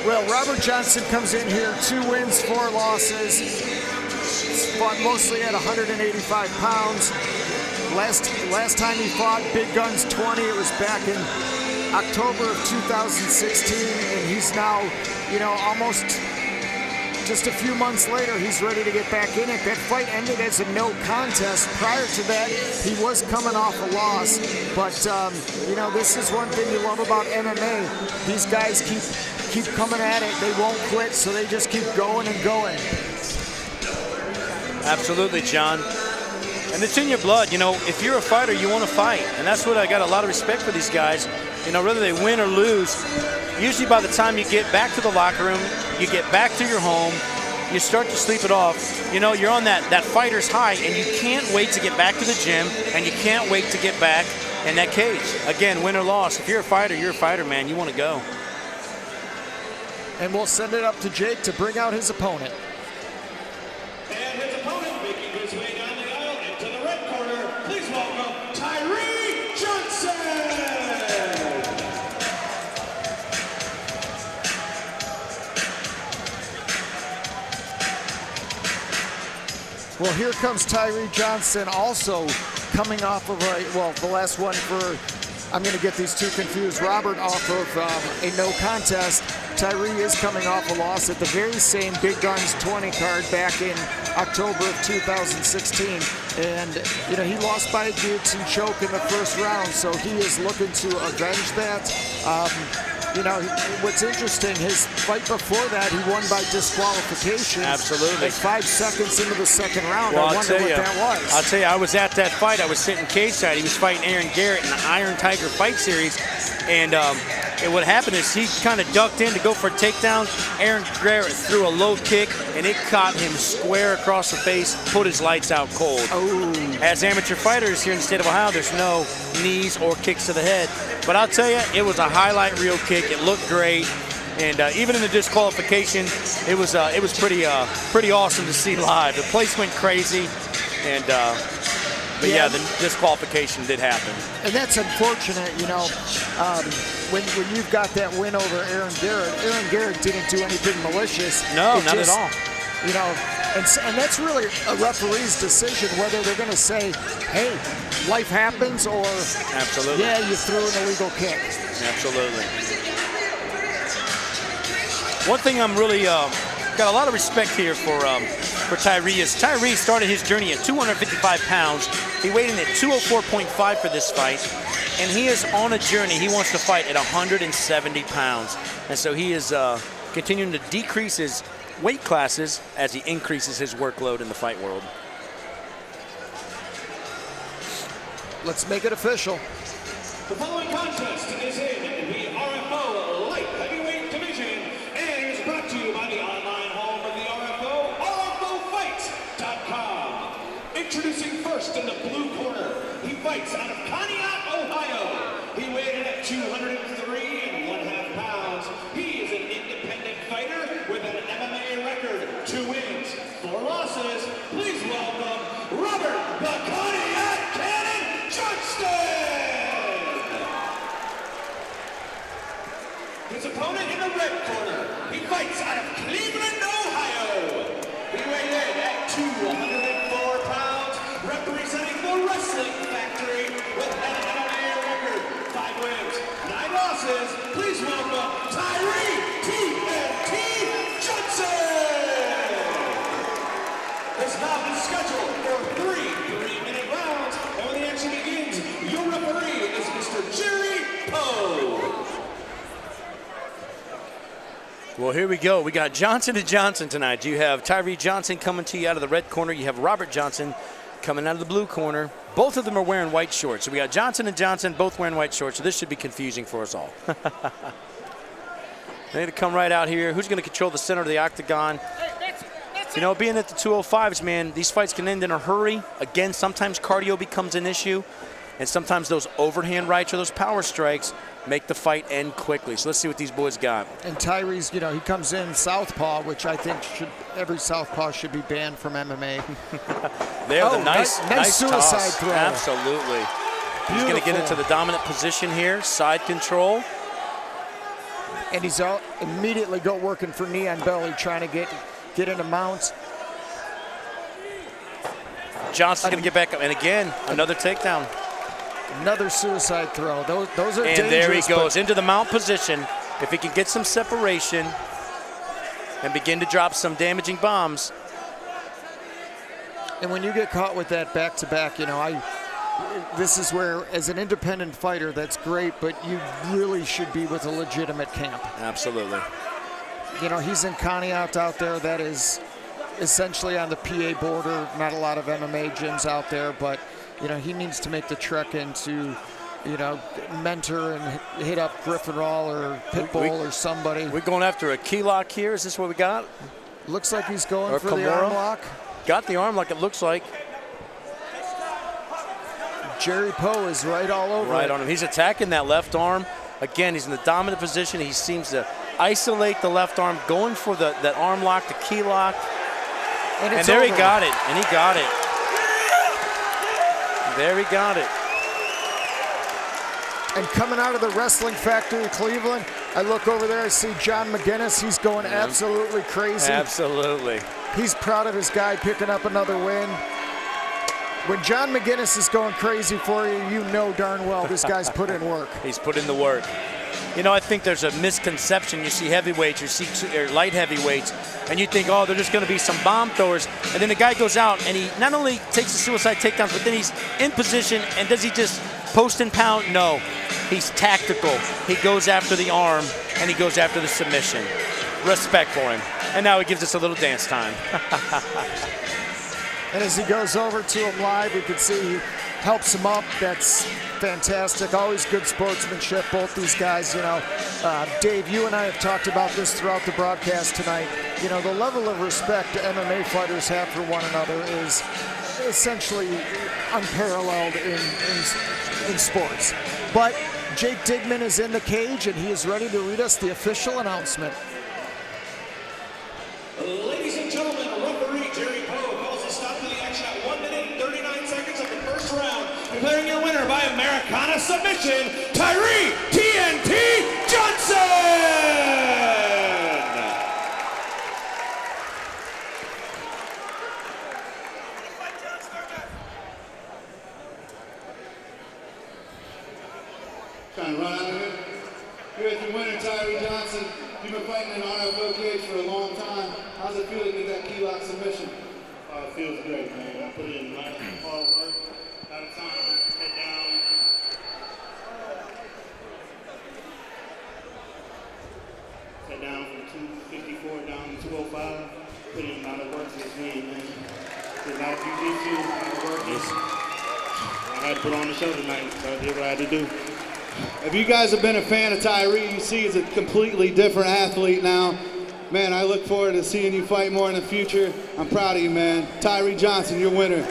Well, Robert Johnston comes in here, 2 wins, 4 losses. He's fought mostly at 185 pounds. Last time he fought Big Guns 20, it was back in October of 2016, and he's now, you know, almost just a few months later, he's ready to get back in it. That fight ended as a no contest. Prior to that, he was coming off a loss. But, you know, this is one thing you love about MMA. These guys keep coming at it. They won't quit, so they just keep going and going. Absolutely, John. And it's in your blood. You know, if you're a fighter, you want to fight. And that's what I got a lot of respect for these guys. You know, whether they win or lose, usually by the time you get back to the locker room, you get back to your home, you start to sleep it off, you know, you're on that fighter's high, and you can't wait to get back to the gym, and you can't wait to get back in that cage. Again, win or loss. If you're a fighter, man. You want to go. And we'll send it up to Jake to bring out his opponent. And his opponent making his way down the aisle into the red corner. Please welcome Tyree Johnston. Well, here comes Tyree Johnston, also coming off of the last one for, I'm going to get these two confused, Robert off of a no contest. Tyree is coming off a loss at the very same Big Guns 20 card back in October of 2016. And, you know, he lost by a guillotine choke in the first round, so he is looking to avenge that. You know, what's interesting, his fight before that, he won by disqualification. Absolutely. Like 5 seconds into the second round. Well, I wonder what that was. I'll tell you, I was at that fight. I was sitting cage side. He was fighting Aaron Garrett in the Iron Tiger fight series. And what happened is he kind of ducked in to go for a takedown. Aaron Garrett threw a low kick, and it caught him square across the face, put his lights out cold. Oh. As amateur fighters here in the state of Ohio, there's no knees or kicks to the head. But I'll tell you, it was a highlight reel kick. It looked great. And even in the disqualification, it was pretty awesome to see live. The place went crazy. And but yeah, the disqualification did happen. And that's unfortunate, you know, when you've got that win over Aaron Garrett didn't do anything malicious. No, not at all. You know, and that's really a referee's decision whether they're going to say, hey, life happens, or absolutely, yeah, you threw an illegal kick. Absolutely. One thing I'm really got a lot of respect here for Tyree is Tyree started his journey at 255 pounds. He weighed in at 204.5 for this fight, and he is on a journey. He wants to fight at 170 pounds, and so he is continuing to decrease his weight classes as he increases his workload in the fight world. Let's make it official. The following contest is in the RFO light heavyweight division and is brought to you by the online home of the RFO, RFOfights.com. Introducing first in the blue corner, he fights out of Pontiac, Ohio. He weighed in at 203.5 pounds. He is an independent fighter with an MMA record, 2 wins, 4 losses. Please welcome Robert the Pontiac Cannon Johnston. His opponent in the red corner, he fights out of Cleveland, Ohio. He weighed in at 204 pounds, representing the Wrestling Factory with an MMA record, 5 wins, 9 losses. Please welcome Tyree TNT Johnston. This bout is scheduled for 3 3-minute rounds, and when the action begins, your referee is Mr. Jerry Poe. Well, here we go. We got Johnson and Johnson tonight. You have Tyree Johnston coming to you out of the red corner. You have Robert Johnston coming out of the blue corner. Both of them are wearing white shorts. So we got Johnson and Johnson both wearing white shorts. So this should be confusing for us all. They're going to come right out here. Who's going to control the center of the octagon? You know, being at the 205s, man, these fights can end in a hurry. Again, sometimes cardio becomes an issue. And sometimes those overhand rights or those power strikes make the fight end quickly. So let's see what these boys got. And Tyree's, you know, he comes in southpaw, which I think every southpaw should be banned from MMA. They have the nice suicide toss. throw. Absolutely. He's going to get into the dominant position here, side control. and he's out immediately working for knee on belly, trying to get into mounts. Johnston's going to get back up, and again, another takedown. Another suicide throw. Those are and dangerous. And there he goes into the mount position. If he can get some separation and begin to drop some damaging bombs. And when you get caught with that back-to-back, you know, this is where, as an independent fighter, that's great, but you really should be with a legitimate camp. Absolutely. You know, he's in Conneaut out there. That is essentially on the PA border. Not a lot of MMA gyms out there, but, you know, he needs to make the trek into, you know, mentor and hit up Griffin Rawl or Pitbull or somebody. We're going after a key lock here. Is this what we got? Looks like he's going for Kimura. the arm lock. Got the arm lock, it looks like. Jerry Poe is right all over Right it. on him. He's attacking that left arm. Again, he's in the dominant position. He seems to isolate the left arm, going for that arm lock, the key lock. And there he got it, and he got it. There he got it. And coming out of the Wrestling Factory Cleveland, I look over there, I see John McGinnis. He's going absolutely crazy. Absolutely. He's proud of his guy picking up another win. When John McGinnis is going crazy for you, you know darn well this guy's put in work. He's put in the work. You know, I think there's a misconception. You see heavyweights, you see light heavyweights, and you think, oh, they're just going to be some bomb throwers. And then the guy goes out, and he not only takes the suicide takedowns, but then he's in position, and does he just post and pound? No. He's tactical. He goes after the arm, and he goes after the submission. Respect for him. And now he gives us a little dance time. And as he goes over to him live, we can see he helps him up. That's fantastic. Always good sportsmanship, both these guys. You know, Dave, you and I have talked about this throughout the broadcast tonight. You know, the level of respect MMA fighters have for one another is essentially unparalleled in sports. But Jake Digman is in the cage, and he is ready to read us the official announcement. Ladies and gentlemen, referee Jerry Poe calls a stop to the action at 1 minute and 39 seconds of the first round. Declaring your winner by Americana submission, Tyree TNT Johnston! Trying to run out of here. Here's your winner, Tyree Johnston. You've been fighting in an RFO cage for a long time. How's it feel to get that key lock submission? It feels great, man. I put in a lot of hard work, a lot of time, take down. Take down from 254 down to 205. Put in a lot of work to this win, man. Did a lot of jiu-jitsu, a lot of work. I had to put on the show tonight, so I did what I had to do. If you guys have been a fan of Tyree, you see he's a completely different athlete now. Man, I look forward to seeing you fight more in the future. I'm proud of you, man. Tyree Johnston, your winner.